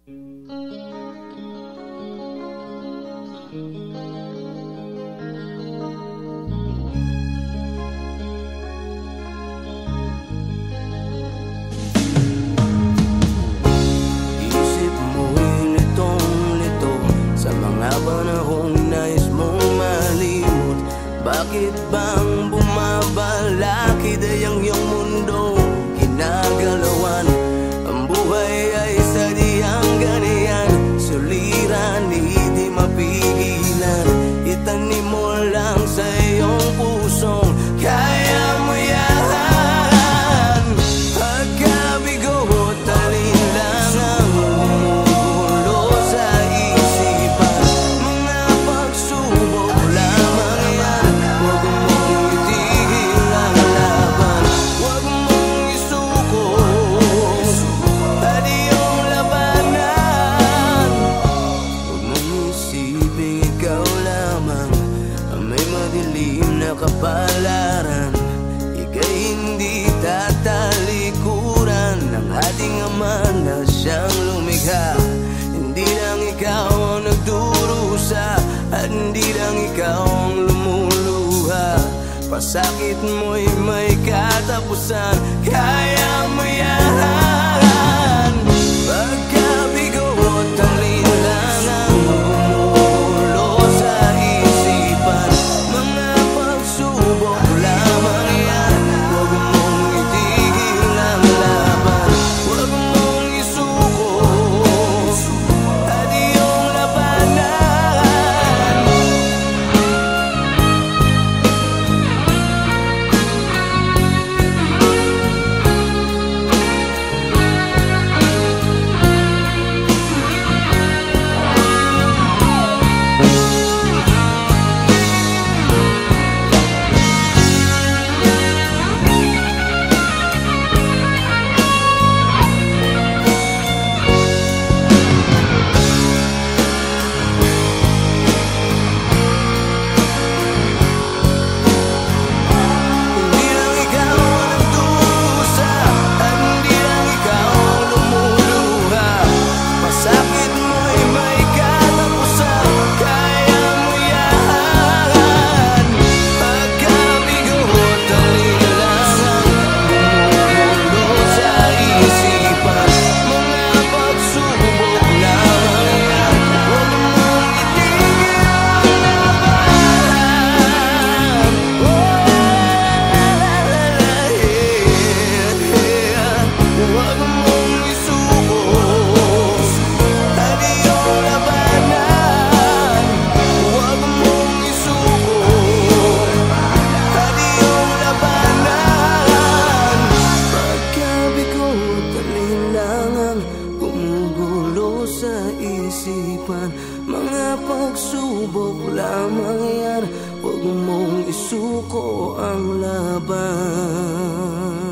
Isip mo'y litong-lito sa mga panahong nais mong malimot. Bakit bang bumabalakid ay ang iyong mundo ginagalawan? Ang buhay ay sadyang ganyan, suliran, hindi mapigilan. Itanim mo lang sa iyong pusong kaya mo yan. Pagkabigo, talin lang ang bumubulo sa isipan. Mga pagsubok lamang yan, huwag mong itigil ang laban. Huwag mong isuko at iyong labanan. Huwag mong isipin ikaw lamang ang may madilim na kapalaran. Ika'y hindi tatalikuran ng ating Ama na siyang lumikha. Hindi lang ikaw ang nagdurusa at hindi lang ikaw ang lumuluha. Pasakit mo'y may katapusan, kaya mo yan. Pagkabigo, talin lang ang bumubulo sa isipan. Mga pagsubok lamang yan, huwag mong itigil ang laban. Huwag mong isuko at iyong labanan. Hindi lang ikaw ang nagdurusa at hindi lang ikaw ang lumuluha. Pasakit mo'y may katapusan, kaya mo yan. Pagkabigo, talin lang ang bumubulo sa isipan. Mga pagsubok lamang yan, huwag mong itigil ang laban. Huwag mong isuko at iyong labanan. Huwag mong isuko at iyong labanan. Pagkabigo, talin lang ang gumugulo sa isipan. Mga pagsubok lamang yan, huwag mong isuko ang laban.